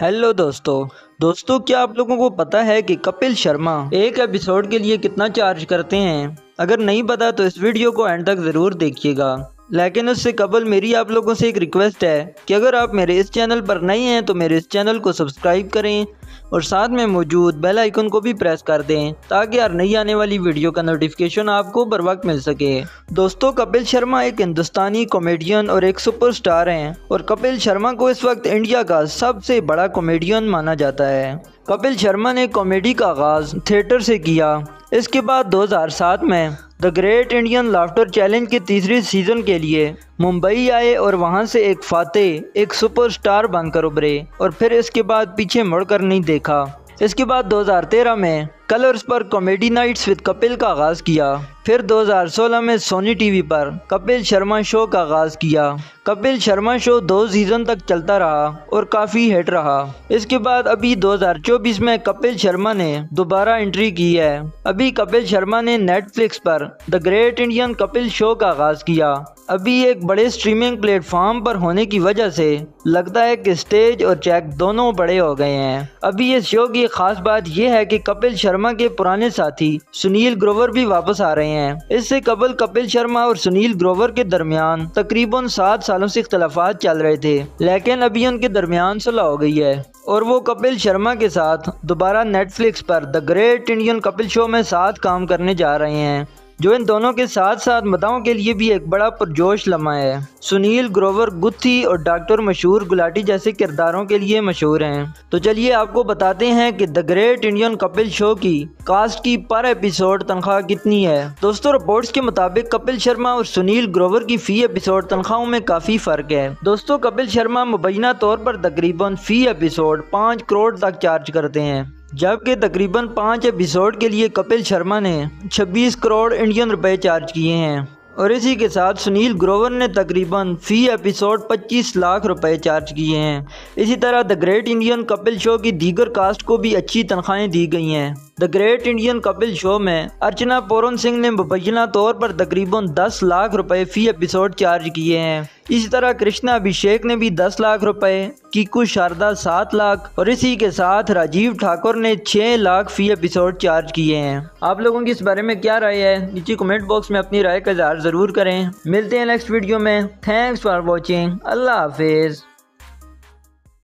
Hello दोस्तों क्या आप लोगों को पता है कि कपिल शर्मा एक एपिसोड के लिए कितना चार्ज करते हैं? अगर नहीं पता तो इस वीडियो को एंड तक ज़रूर देखिएगा। लेकिन उससे कबल मेरी आप लोगों से एक रिक्वेस्ट है कि अगर आप मेरे इस चैनल पर नए हैं तो मेरे इस चैनल को सब्सक्राइब करें और साथ में मौजूद बेल आइकन को भी प्रेस कर दें ताकि हर नई आने वाली वीडियो का नोटिफिकेशन आपको बर वक्त मिल सके। दोस्तों, कपिल शर्मा एक हिंदुस्तानी कॉमेडियन और एक सुपरस्टार हैं और कपिल शर्मा को इस वक्त इंडिया का सबसे बड़ा कॉमेडियन माना जाता है। कपिल शर्मा ने कॉमेडी का आगाज़ थिएटर से किया। इसके बाद 2007 में the great Indian laughter challenge के तीसरे सीज़न के लिए मुंबई आए और वहां से एक फातेह, एक सुपरस्टार बनकर उभरे और फिर इसके बाद पीछे मुड़कर नहीं देखा। इसके बाद 2013 में कलर्स पर कॉमेडी नाइट्स विद कपिल का आगाज़ किया। फिर 2016 में सोनी टीवी पर कपिल शर्मा शो का आगाज़ किया। कपिल शर्मा शो 2 सीज़न तक चलता रहा और काफ़ी हिट रहा। इसके बाद अभी 2024 में कपिल शर्मा ने दोबारा एंट्री की है। अभी कपिल शर्मा ने नेटफ्लिक्स पर the great Indian Kapil show का आगाज़ किया। अभी एक बड़े स्ट्रीमिंग प्लेटफॉर्म पर होने की वजह से लगता है कि स्टेज और चेक दोनों बड़े हो गए हैं। अभी इस शो की खास बात यह है कि कपिल शर्मा के पुराने साथी सुनील ग्रोवर भी वापस आ रहे हैं। इससे कबल कपिल शर्मा और सुनील ग्रोवर के दरमियान तकरीबन 7 सालों से इख्तलाफात चल रहे थे, लेकिन अभी उनके दरमियान सुलह हो गई है और वो कपिल शर्मा के साथ दोबारा नेटफ्लिक्स पर the great Indian Kapil show में साथ काम करने जा रहे हैं, जो इन दोनों के साथ साथ मदाओं के लिए भी एक बड़ा पुरजोश लम्हा है। सुनील ग्रोवर गुत्थी और डॉक्टर मशहूर गुलाटी जैसे किरदारों के लिए मशहूर हैं। तो चलिए आपको बताते हैं कि the great Indian Kapil show की कास्ट की पर एपिसोड तनख्वाह कितनी है। दोस्तों, रिपोर्ट्स के मुताबिक कपिल शर्मा और सुनील ग्रोवर की फी एपिसोड तनख्वाहों में काफ़ी फ़र्क है। दोस्तों, कपिल शर्मा मुबैना तौर पर तकरीबन फी एपिसोड 5 करोड़ तक चार्ज करते हैं, जबकि तकरीबन 5 एपिसोड के लिए कपिल शर्मा ने 26 करोड़ इंडियन रुपए चार्ज किए हैं और इसी के साथ सुनील ग्रोवर ने तकरीबन फी एपिसोड 25 लाख रुपए चार्ज किए हैं। इसी तरह the great Indian Kapil show की दीगर कास्ट को भी अच्छी तनख्वाहें दी गई हैं। The great Indian Kapil show में अर्चना पूरन सिंह ने मुबैना तौर पर तकरीबन 10 लाख रुपए फी एपिसोड चार्ज किए हैं। इसी तरह कृष्णा अभिषेक ने भी 10 लाख रुपए, कीकू शारदा 7 लाख और इसी के साथ राजीव ठाकुर ने 6 लाख फी एपिसोड चार्ज किए हैं। आप लोगों की इस बारे में क्या राय है? नीचे कमेंट बॉक्स में अपनी राय का इज़हार ज़रूर करें। मिलते हैं नेक्स्ट वीडियो में। Thanks for watching. अल्लाह हाफिज़।